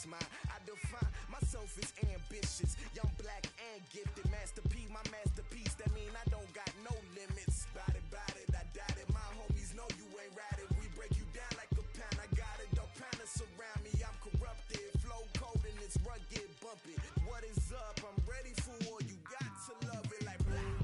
it's mine. I define myself as ambitious, young, black, and gifted. Master P, my masterpiece. That mean I don't got no limits. Bout it, I doubt it. My homies know you ain't ride it. We break you down like a pound. I got it, dog pounders surround me. I'm corrupted, flow cold and it's rugged, bumpy. What is up? I'm ready for war. You got to love it like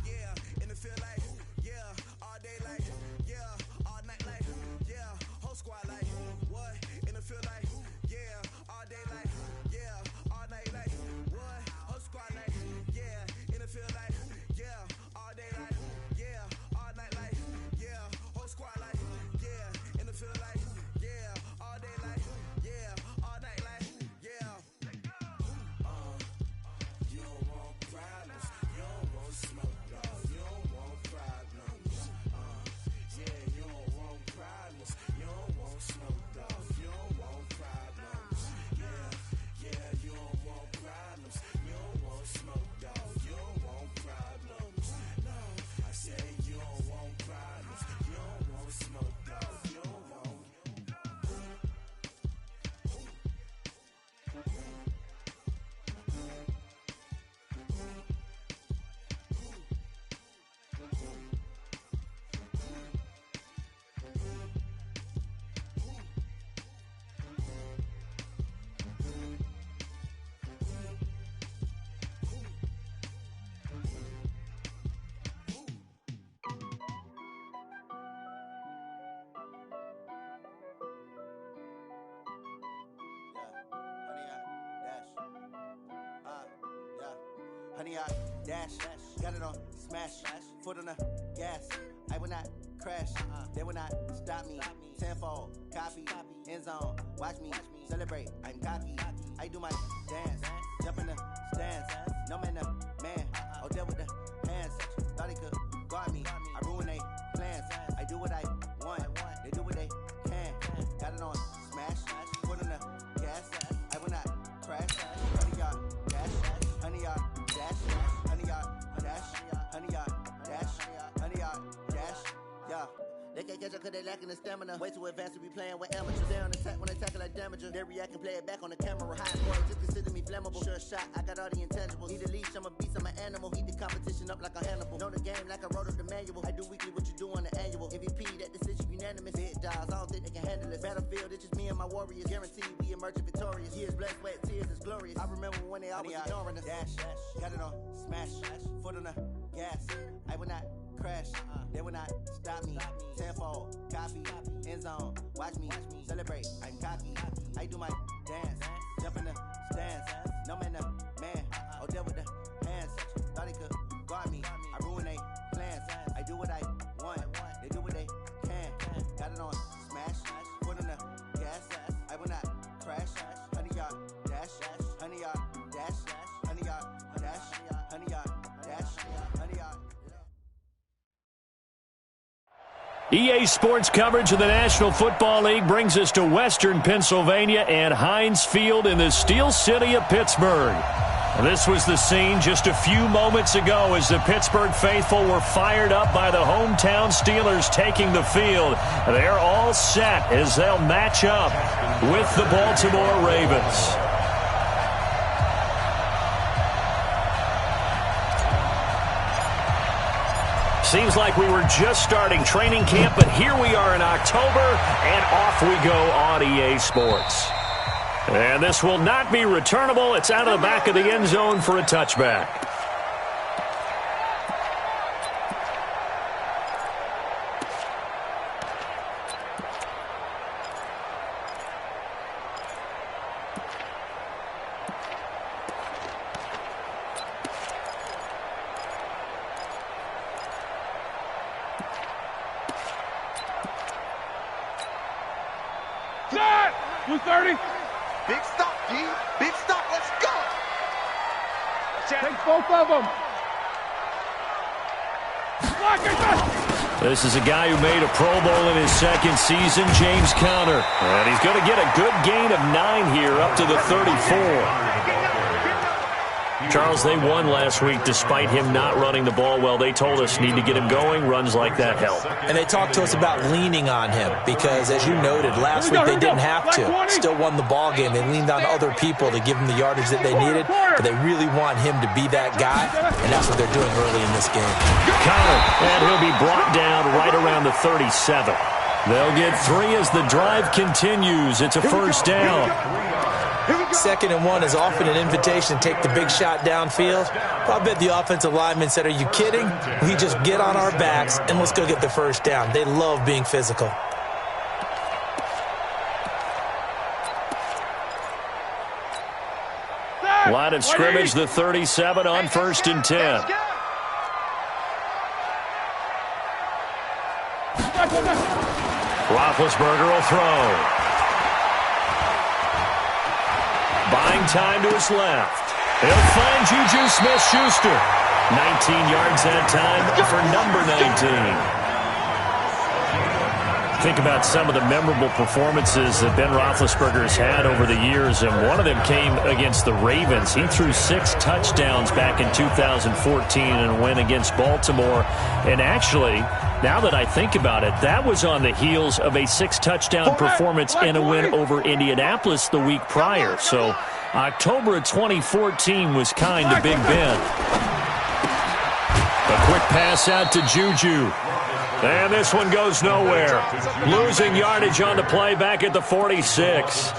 yeah, and it feel like yeah, all day like yeah, all night like yeah, whole squad like what? And it feel like yeah, all day like yeah, all night like what? Whole squad like yeah, and it feel like yeah, all day like yeah, all night like yeah, whole squad like yeah, and it feel like yeah, all day like yeah, all night like yeah. You don't want problems, you don't want smoke, dog. You don't want problems. Yeah, you don't want problems, you don't want smoke, dog. You don't want problems. Yeah, you don't want problems, you don't want smoke, dog. You don't want problems. No, I said you don't want problems, you don't want smoke, dog. You don't want. Honey, I dash, got it on smash, foot on the gas. I will not crash, they will not stop me. Tenfold, copy, end zone, watch me celebrate. I'm cocky, I do my dance, jump in the stands. No man, the man, oh, deal with the hands. Thought he could guard me, I ruin they plans. I do what I want, they do what they can. Got it on smash, foot on the gas. I will not crash, honey, y'all dash, honey, y'all dash, honey, y'all dash, honey, y'all dash, honey, y'all dash, yeah. They can't catch up cause they lacking the stamina. Way too advanced to be playing with amateurs. They're on attack when they tackle like damager. They react and play it back on the camera. High score, just consider me flammable. Sure shot, I got all the intangibles. Need a leash, I'm a beast, I'm an animal. Heat the competition up like a Hannibal. Know the game like I wrote up the manual. I do weekly what you do on the annual. MVP, that decision unanimous. Big dials, I don't think they can handle this. Battlefield, it's just me and my warriors. Guaranteed we emerge victorious. Years, blood, sweat, tears, it's glorious. I remember when they always ignoring us. Dash, got it on smash, foot on the gas. I will not crash, they will not stop me. Tenfold, copy, end zone, watch me celebrate. I'm cocky, I do my dance, jump in the stands. No man, the man, oh, deal with the hands. Thought he could guard me, I ruin they plans. I do what I want, they do what they can. Got it on smash, foot on the gas. I will not crash, honey, y'all dash, honey, y'all dash, honey, y'all dash, honey, y'all dash, honey, y'all. EA Sports coverage of the National Football League brings us to Western Pennsylvania and Heinz Field in the Steel City of Pittsburgh. This was the scene just a few moments ago as the Pittsburgh faithful were fired up by the hometown Steelers taking the field. They're all set as they'll match up with the Baltimore Ravens. Seems like we were just starting training camp, but here we are in October, and off we go on EA Sports. And this will not be returnable. It's out of the back of the end zone for a touchback. Set! 230. Big stop, G. Big stop. Let's go. Take both of them. This is a guy who made a Pro Bowl in his second season, James Conner. And he's going to get a good gain of 9 here up to the 34. Charles, they won last week despite him not running the ball well. They told us need to get him going. Runs like that help. And they talked to us about leaning on him because, as you noted, last week they didn't have to. Still won the ball game. They leaned on other people to give them the yardage that they needed, but they really want him to be that guy, and that's what they're doing early in this game. Connor, and he'll be brought down right around the 37. They'll get 3 as the drive continues. It's a first down. 2nd and 1 is often an invitation to take the big shot downfield. I bet the offensive lineman said, are you kidding? We just get on our backs and let's go get the first down. They love being physical. Line of scrimmage, the 37 on 1st and 10. Roethlisberger will throw. Buying time to his left. He'll find Juju Smith-Schuster. 19 yards that time for number 19. Think about some of the memorable performances that Ben Roethlisberger has had over the years, and one of them came against the Ravens. He threw 6 touchdowns back in 2014 in a win against Baltimore. And actually, now that I think about it, that was on the heels of a 6-touchdown performance in a win over Indianapolis the week prior. So October of 2014 was kind of Big Ben. A quick pass out to Juju. And this one goes nowhere. Losing yardage on the play back at the 46.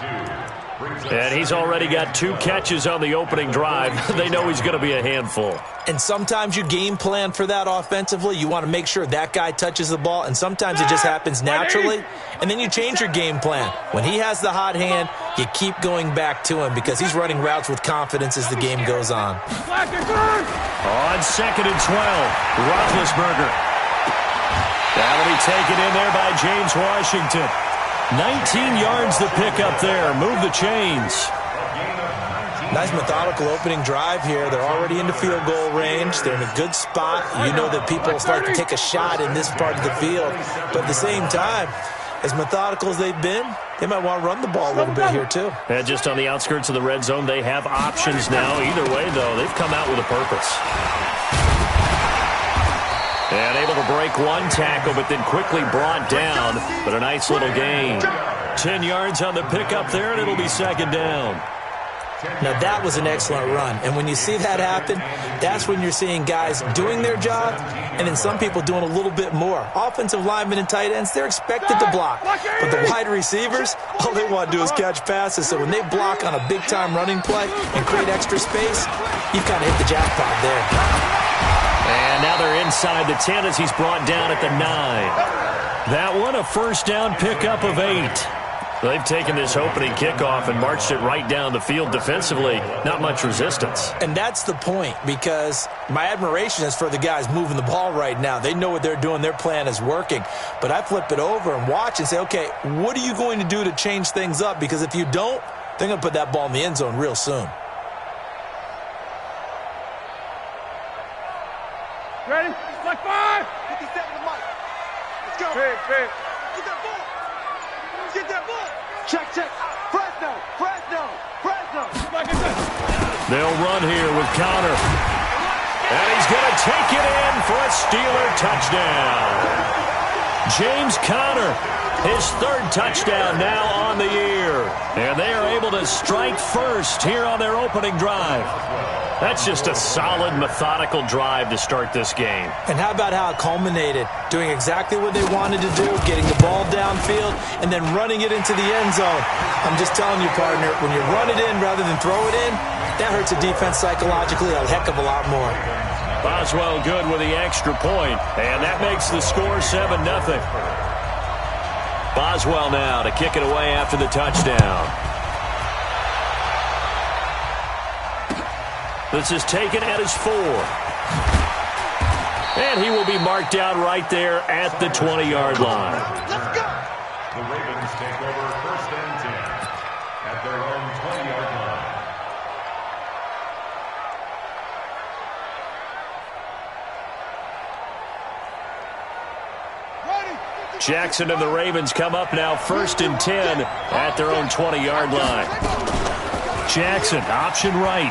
And he's already got 2 catches on the opening drive. They know he's going to be a handful. And sometimes you game plan for that offensively. You want to make sure that guy touches the ball, and sometimes it just happens naturally. And then you change your game plan. When he has the hot hand, you keep going back to him because he's running routes with confidence as the game goes on. On 2nd and 12, Roethlisberger. That'll be taken in there by James Washington. 19 yards the pick up there. Move the chains. Nice methodical opening drive here. They're already into field goal range. They're in a good spot. You know that people start to take a shot in this part of the field. But at the same time, as methodical as they've been, they might want to run the ball a little bit here too. And just on the outskirts of the red zone, they have options now. Either way, though, they've come out with a purpose. And able to break one tackle, but then quickly brought down. But a nice little gain. 10 yards on the pickup there, and it'll be 2nd down. Now, that was an excellent run. And when you see that happen, that's when you're seeing guys doing their job and then some people doing a little bit more. Offensive linemen and tight ends, they're expected to block. But the wide receivers, all they want to do is catch passes. So when they block on a big-time running play and create extra space, you've kind of hit the jackpot there. And now they're inside the 10 as he's brought down at the 9. That one, a first down pickup of 8. They've taken this opening kickoff and marched it right down the field defensively. Not much resistance. And that's the point, because my admiration is for the guys moving the ball right now. They know what they're doing. Their plan is working. But I flip it over and watch and say, okay, what are you going to do to change things up? Because if you don't, they're going to put that ball in the end zone real soon. Ready? Like 5. 57 to Mike. Let's go. Big. Get that ball. Get that ball. Check. Fresno. They'll run here with Connor. And he's going to take it in for a Steeler touchdown. James Conner, his 3rd touchdown now on the year. And they are able to strike first here on their opening drive. That's just a solid, methodical drive to start this game. And how about how it culminated? Doing exactly what they wanted to do, getting the ball downfield, and then running it into the end zone. I'm just telling you, partner, when you run it in rather than throw it in, that hurts a defense psychologically a heck of a lot more. Boswell good with the extra point, and that makes the score 7-0. Boswell now to kick it away after the touchdown. This is taken at his 4. And he will be marked out right there at the 20-yard line. Let's go. The Ravens take over 1st and 10 at their own 20-yard line. Jackson and the Ravens come up now 1st and 10 at their own 20-yard line. Jackson, option right.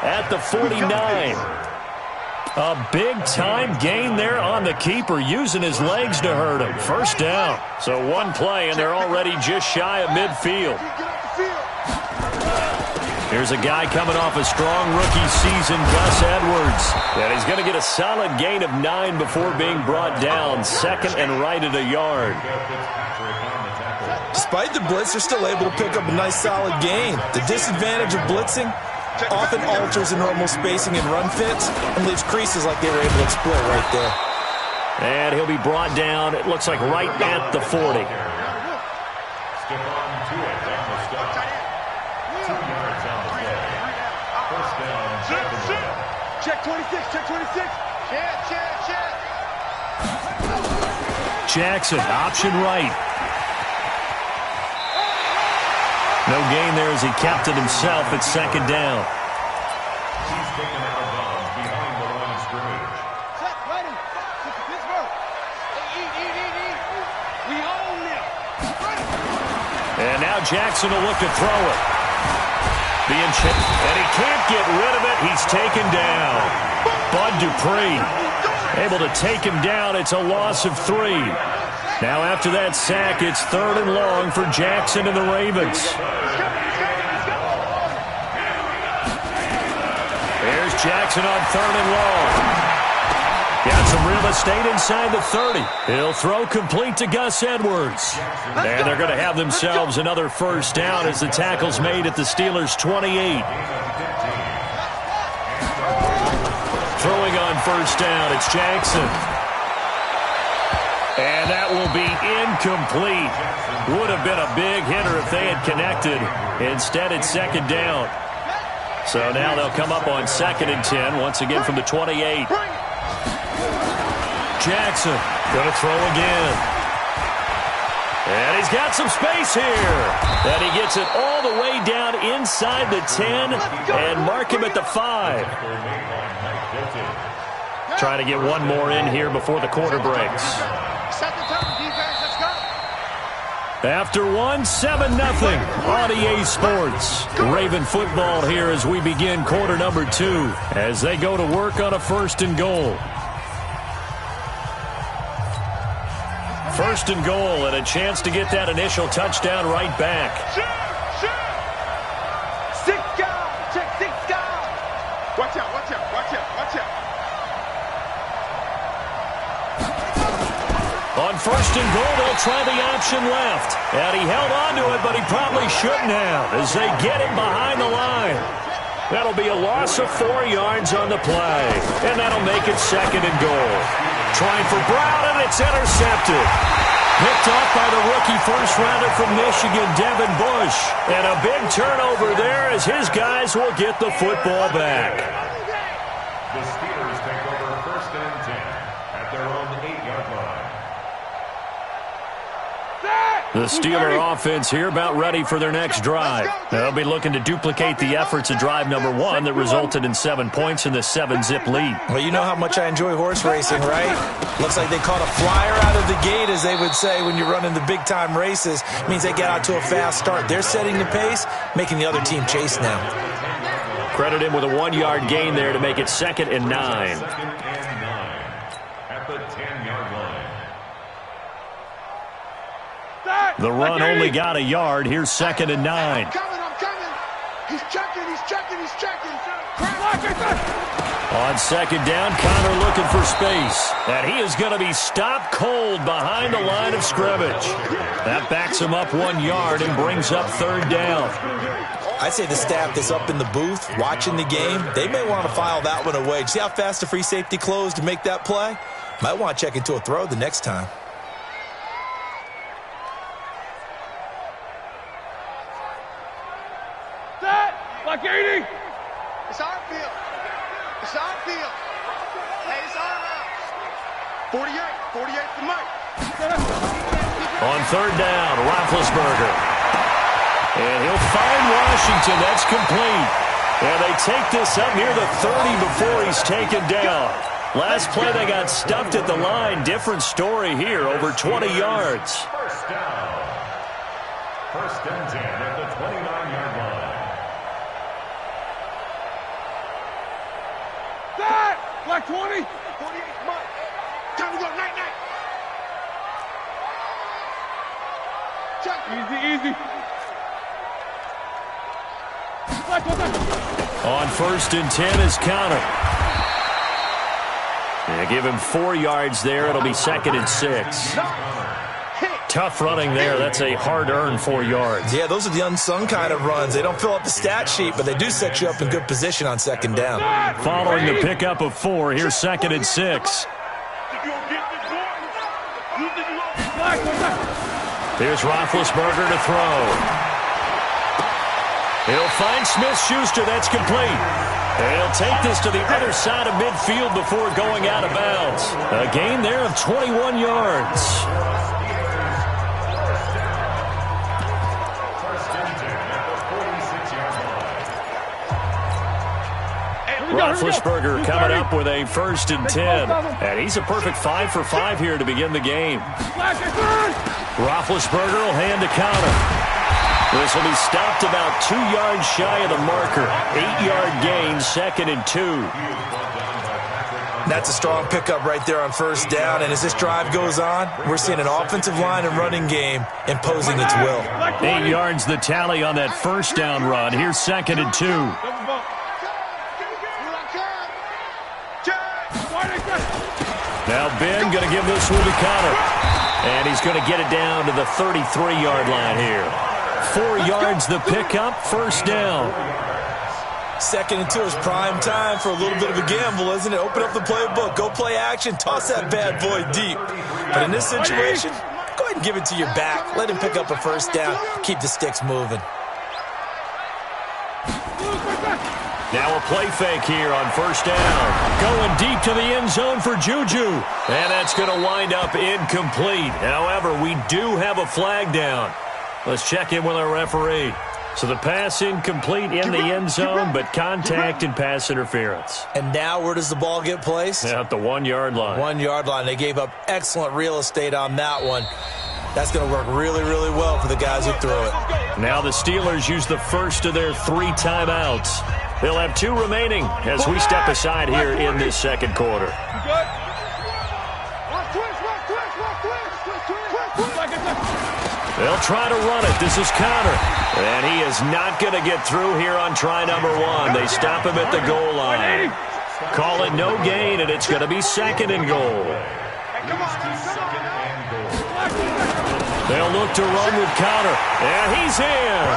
at the 49. A big-time gain there on the keeper, using his legs to hurt him. First down. So one play, and they're already just shy of midfield. Here's a guy coming off a strong rookie season, Gus Edwards. And he's going to get a solid gain of 9 before being brought down. Second and right at a yard. Despite the blitz, they're still able to pick up a nice solid gain. The disadvantage of blitzing often alters the normal spacing and run fits and leaves creases like they were able to exploit right there. And he'll be brought down, it looks like, right at the 40. Check 26, check 26. Check. Jackson, option right. No gain there as he kept it himself at second down. He's taken out of bounds behind the line of scrimmage. Set, ready. Pittsburgh. Eat. We own them. And now Jackson will look to throw it. And he can't get rid of it. He's taken down. Bud Dupree able to take him down. It's a loss of 3. Now after that sack, it's 3rd and long for Jackson and the Ravens. There's Jackson on 3rd and long. Got some real estate inside the 30. He'll throw complete to Gus Edwards. And they're going to have themselves another first down as the tackle's made at the Steelers' 28. Throwing on first down, it's Jackson. And that will be incomplete. Would have been a big hitter if they had connected. Instead, it's second down. So now they'll come up on 2nd and 10, once again from the 28. Jackson going to throw again. And he's got some space here. And he gets it all the way down inside the 10 and mark him at the 5. Trying to get one more in here before the quarter breaks. Set the tone, defense. Let's go. After 1, 7-0 on EA Sports. Raven football here as we begin quarter number 2 as they go to work on a 1st and goal. 1st and goal and a chance to get that initial touchdown right back. Shoot. 6 guard. Check 6 guard. Watch out. On 1st and goal, they'll try the option left. And he held on to it, but he probably shouldn't have as they get him behind the line. That'll be a loss of 4 yards on the play. And that'll make it 2nd and goal. Trying for Brown, and it's intercepted. Picked off by the rookie first-rounder from Michigan, Devin Bush. And a big turnover there as his guys will get the football back. The Steelers take over 1st and 10 at their own 8-yard line. The Steeler offense here about ready for their next drive. They'll be looking to duplicate the efforts of drive number 1 that resulted in 7 points in the 7-zip lead. Well, you know how much I enjoy horse racing, right? Looks like they caught a flyer out of the gate, as they would say when you're running the big-time races. It means they get out to a fast start. They're setting the pace, making the other team chase now. Credit him with a 1-yard gain there to make it 2nd and 9. 2nd and 9 at the 10-yard line. The run only got a yard. Here's 2nd and 9. I'm coming. He's checking. On 2nd down, Connor looking for space. And he is going to be stopped cold behind the line of scrimmage. That backs him up 1 yard and brings up 3rd down. I'd say the staff that's up in the booth watching the game, they may want to file that one away. See how fast the free safety closed to make that play? Might want to check into a throw the next time. Like 80. It's our field. Hey, it's our house. 48 for Mike. On 3rd down, Roethlisberger. And he'll find Washington. That's complete. And they take this up near the 30 before he's taken down. Last play, they got stuffed at the line. Different story here, over 20 yards. First down. 1st and 10 at the 29-yard line. Black 20. 48 months. Time to go. Night, night. Check. Easy. Black 20. On 1st and 10 is Connor. They give him 4 yards there. It'll be 2nd and 6. Tough running there. That's a hard-earned 4 yards. Yeah, those are the unsung kind of runs. They don't fill up the stat sheet, but they do set you up in good position on 2nd down. Following the pickup of 4, here's 2nd and 6. Here's Roethlisberger to throw. He'll find Smith-Schuster. That's complete. He'll take this to the other side of midfield before going out of bounds. A gain there of 21 yards. Roethlisberger coming up with a 1st and 10. And he's a perfect 5 for 5 here to begin the game. Roethlisberger will hand to Connor. This will be stopped about 2 yards shy of the marker. 8-yard gain, 2nd and 2. That's a strong pickup right there on 1st down. And as this drive goes on, we're seeing an offensive line and running game imposing its will. 8 yards the tally on that 1st down run. Here's 2nd and 2. Now Ben going to give this one to Connor. And he's going to get it down to the 33-yard line here. 4 yards the pickup, 1st down. 2nd and 2 is prime time for a little bit of a gamble, isn't it? Open up the playbook, go play action, toss that bad boy deep. But in this situation, go ahead and give it to your back. Let him pick up a 1st down, keep the sticks moving. Now a play fake here on 1st down. Going deep to the end zone for Juju. And that's going to wind up incomplete. However, we do have a flag down. Let's check in with our referee. So the pass incomplete in the end zone, but contact and pass interference. And now where does the ball get placed? At the 1-yard line. 1-yard line. They gave up excellent real estate on that one. That's going to work really, really well for the guys who threw it. Now the Steelers use the first of their 3 timeouts. They'll have 2 remaining as we step aside here in this 2nd quarter. They'll try to run it. This is Connor. And he is not going to get through here on try number 1. They stop him at the goal line. Call it no gain, and it's going to be 2nd and goal. They'll look to run with Connor. And he's in.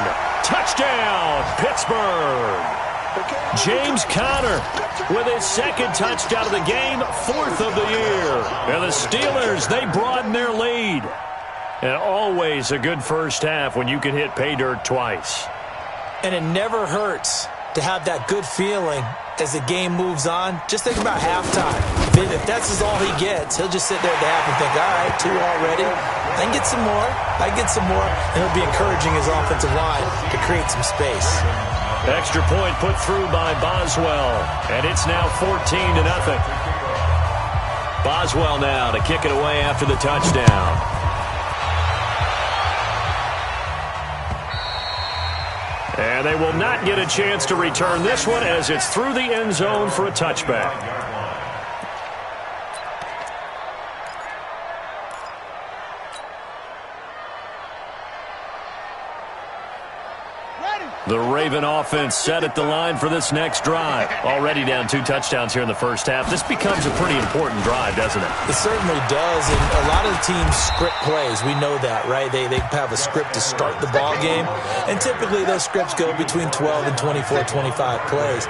Touchdown, Pittsburgh. James Conner with his 2nd touchdown of the game, 4th of the year. And the Steelers, they broaden their lead. And always a good first half when you can hit pay dirt twice. And it never hurts to have that good feeling as the game moves on. Just think about halftime. If that's all he gets, he'll just sit there at the half and think, all right, 2 already. I can get some more. I can get some more. And he'll be encouraging his offensive line to create some space. Extra point put through by Boswell. And it's now 14-0. Boswell now to kick it away after the touchdown. And they will not get a chance to return this one as it's through the end zone for a touchback. The Raven offense set at the line for this next drive. Already down 2 touchdowns here in the first half. This becomes a pretty important drive, doesn't it? It certainly does, and a lot of the teams script plays. We know that, right? They have a script to start the ball game, and typically those scripts go between 12 and 24, 25 plays.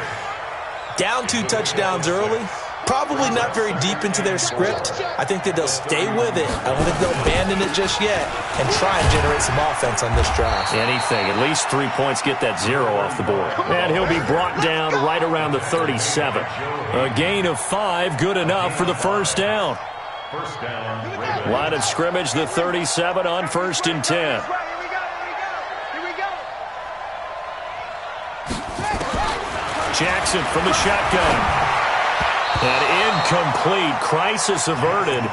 Down 2 touchdowns early, probably not very deep into their script. I think that they'll stay with it. I don't think they'll abandon it just yet and try and generate some offense on this drive. Anything. At least 3 points, get that 0 off the board. And he'll be brought down right around the 37. A gain of 5, good enough for the first down. Line of scrimmage, the 37 on 1st and 10. Jackson from the shotgun. And incomplete. Crisis averted.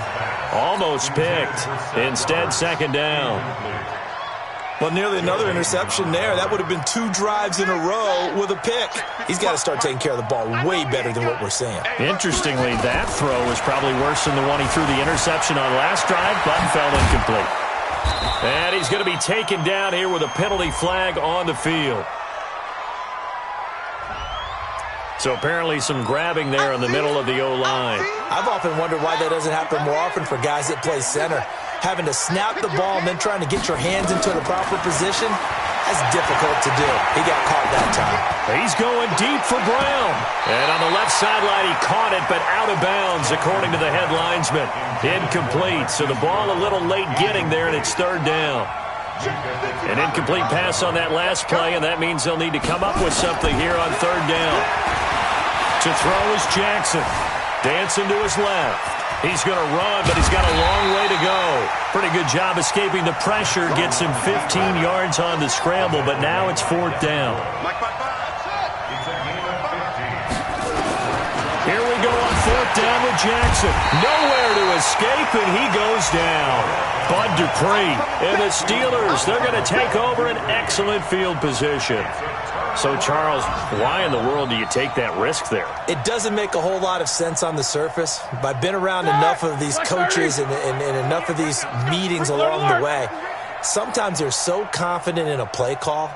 Almost picked. Instead, 2nd down. Well, nearly another interception there. That would have been 2 drives in a row with a pick. He's got to start taking care of the ball way better than what we're seeing. Interestingly, that throw was probably worse than the one he threw the interception on last drive, but fell incomplete. And he's going to be taken down here with a penalty flag on the field. So apparently some grabbing there in the middle of the O-line. I've often wondered why that doesn't happen more often for guys that play center. Having to snap the ball and then trying to get your hands into the proper position, that's difficult to do. He got caught that time. He's going deep for Brown. And on the left sideline, he caught it, but out of bounds, according to the head linesman. Incomplete, so the ball a little late getting there, and it's 3rd down. An incomplete pass on that last play, and that means they'll need to come up with something here on 3rd down. To throw is Jackson. Dancing to his left. He's going to run, but he's got a long way to go. Pretty good job escaping the pressure. Gets him 15 yards on the scramble, but now it's 4th down. Here we go on 4th down with Jackson. Nowhere to escape, and he goes down. Bud Dupree and the Steelers, they're going to take over an excellent field position. So, Charles, why in the world do you take that risk there? It doesn't make a whole lot of sense on the surface. But I've been around enough of these coaches and enough of these meetings along the way. Sometimes they're so confident in a play call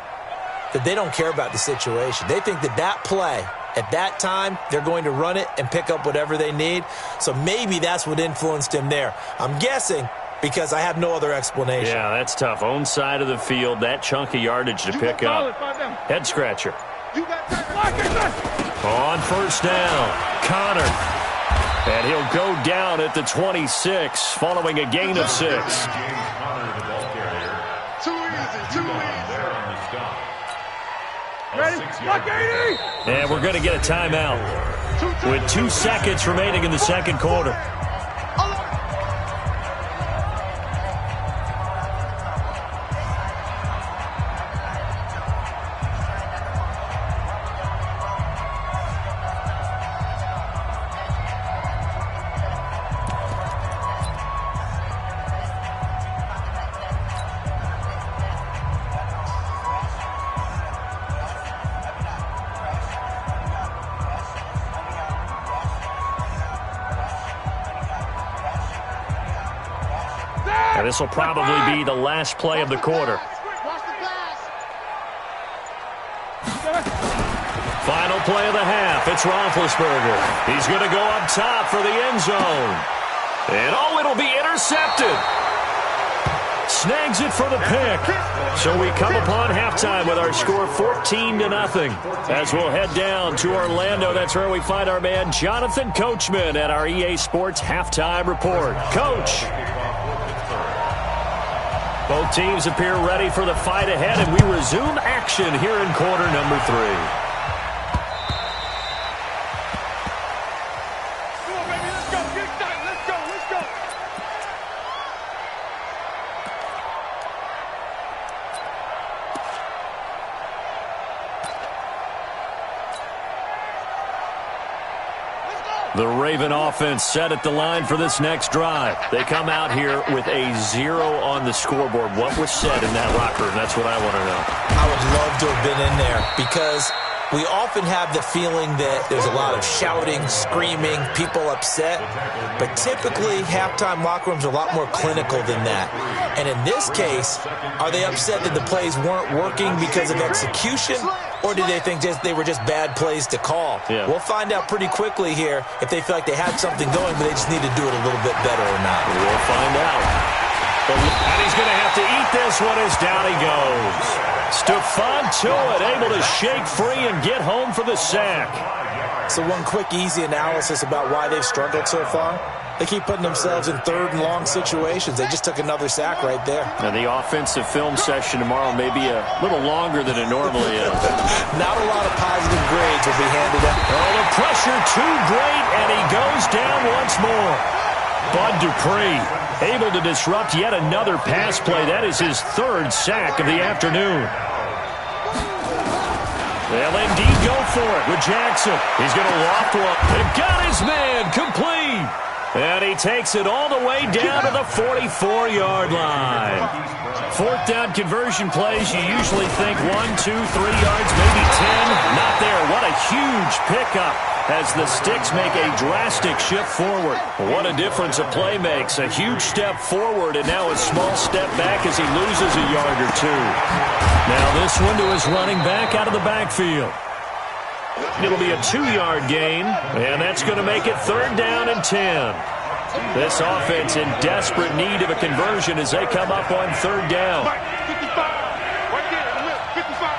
that they don't care about the situation. They think that play, at that time, they're going to run it and pick up whatever they need. So maybe that's what influenced him there. I'm guessing because I have no other explanation. Yeah, that's tough. Own side of the field, that chunk of yardage to pick up. Head scratcher. On 1st down, Connor. And he'll go down at the 26, following a gain of 6. And we're going to get a timeout with 2 seconds remaining in the 2nd quarter. And this will probably be the last play of the quarter. Final play of the half. It's Roethlisberger. He's going to go up top for the end zone. And it'll be intercepted. Snags it for the pick. So we come upon halftime with our score 14-0. As we'll head down to Orlando, that's where we find our man Jonathan Coachman at our EA Sports Halftime Report. Coach. Both teams appear ready for the fight ahead, and we resume action here in quarter number 3. The Raven offense set at the line for this next drive. They come out here with a 0 on the scoreboard. What was said in that locker room? That's what I want to know. I would love to have been in there because we often have the feeling that there's a lot of shouting, screaming, people upset. But typically, halftime locker rooms are a lot more clinical than that. And in this case, are they upset that the plays weren't working because of execution? Or do they think they were just bad plays to call? Yeah. We'll find out pretty quickly here if they feel like they had something going, but they just need to do it a little bit better or not. We'll find out. And he's going to have to eat this one as down he goes. Stephon Tuitt able to shake free and get home for the sack. So one quick, easy analysis about why they've struggled so far. They keep putting themselves in 3rd and long situations. They just took another sack right there. Now the offensive film session tomorrow may be a little longer than it normally is. Not a lot of positive grades will be handed out. Oh, the pressure too great, and he goes down once more. Bud Dupree able to disrupt yet another pass play. That is his 3rd sack of the afternoon. They'll indeed go for it with Jackson. He's going to loft one. They've got his man complete. And he takes it all the way down to the 44-yard line. Fourth down conversion plays, you usually think 1, 2, 3 yards, maybe 10. Not there. What a huge pickup as the Sticks make a drastic shift forward. What a difference a play makes. A huge step forward and now a small step back as he loses a yard or two. Now this one to his running back out of the backfield. It'll be a 2-yard gain, and that's going to make it 3rd down and 10. This offense in desperate need of a conversion as they come up on 3rd down. 55. Right there, 55.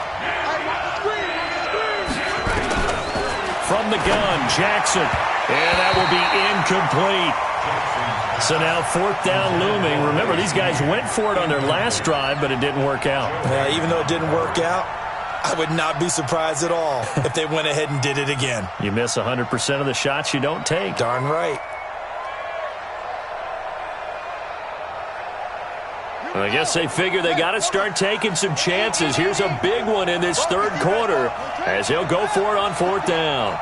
From the gun, Jackson, and that will be incomplete. So now 4th down looming. Remember, these guys went for it on their last drive, but it didn't work out. Yeah, even though it didn't work out, I would not be surprised at all if they went ahead and did it again. You miss 100% of the shots you don't take. Darn right. I guess they figure they got to start taking some chances. Here's a big one in this 3rd quarter as he'll go for it on 4th down.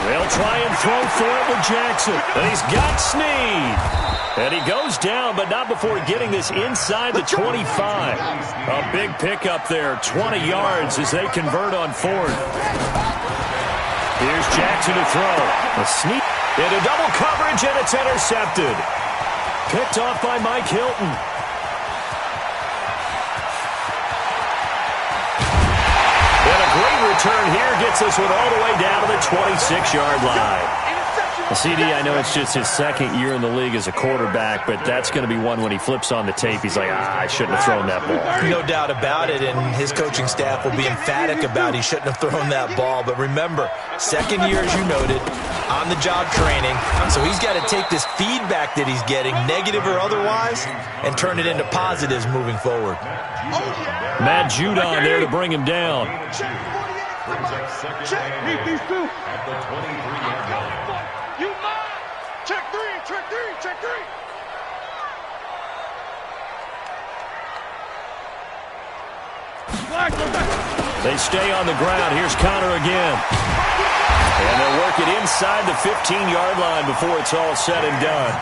They'll try and throw for it with Jackson. And he's got Snead. And he goes down, but not before getting this inside the 25. A big pickup there, 20 yards as they convert on 4th. Here's Jackson to throw. A sneak into double coverage, and it's intercepted. Picked off by Mike Hilton. And a great return here gets this one all the way down to the 26-yard line. CD, I know it's just his 2nd year in the league as a quarterback, but that's going to be one when he flips on the tape. He's like, I shouldn't have thrown that ball. No doubt about it, and his coaching staff will be emphatic about he shouldn't have thrown that ball. But remember, 2nd year, as you noted, on-the-job training. So he's got to take this feedback that he's getting, negative or otherwise, and turn it into positives moving forward. Matt Judon there to bring him down. Check these two. At the 23-yard line. You mine. Check 3, check 3, check 3. They stay on the ground. Here's Connor again. And they'll work it inside the 15-yard line before it's all said and done.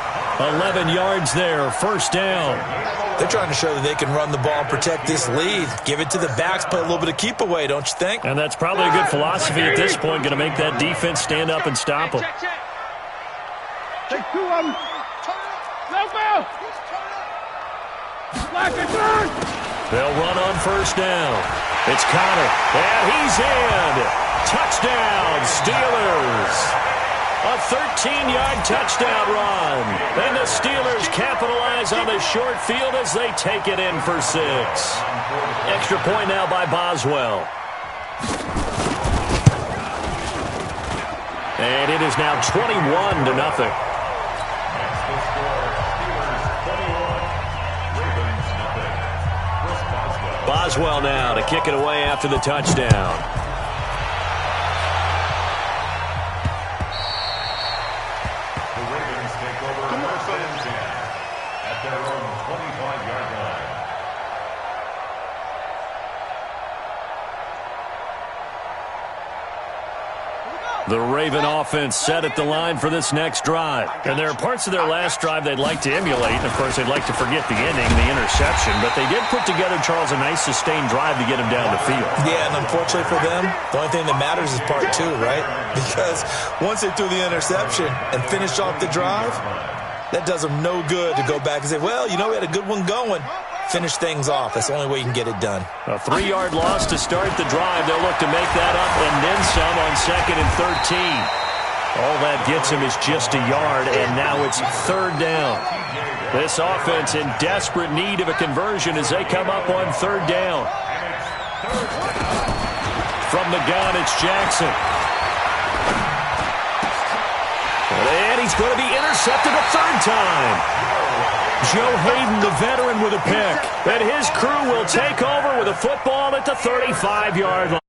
11 yards there, 1st down. They're trying to show that they can run the ball and protect this lead. Give it to the backs, play a little bit of keep away, don't you think? And that's probably a good philosophy at this point, going to make that defense stand up and stop them. Take 2 of them. Left out. Black and turn. They'll run on 1st down. It's Connor, and he's in. Touchdown, Steelers. A 13-yard touchdown run. And the Steelers capitalize on the short field as they take it in for 6. Extra point now by Boswell. And it is now 21-0. Boswell now to kick it away after the touchdown. The Raven offense set at the line for this next drive. And there are parts of their last drive they'd like to emulate. And, of course, they'd like to forget the ending, the interception. But they did put together, Charles, a nice sustained drive to get him down the field. Yeah, and unfortunately for them, the only thing that matters is part 2, right? Because once they threw the interception and finished off the drive, that does them no good to go back and say, well, you know, we had a good one going. Finish things off. That's the only way you can get it done. A 3-yard loss to start the drive. They'll look to make that up and then some on 2nd and 13. All that gets him is just a yard, and now it's 3rd down. This offense in desperate need of a conversion as they come up on 3rd down. From the gun, it's Jackson. And he's going to be intercepted a 3rd time. Joe Hayden, the veteran, with a pick. And his crew will take over with a football at the 35-yard line.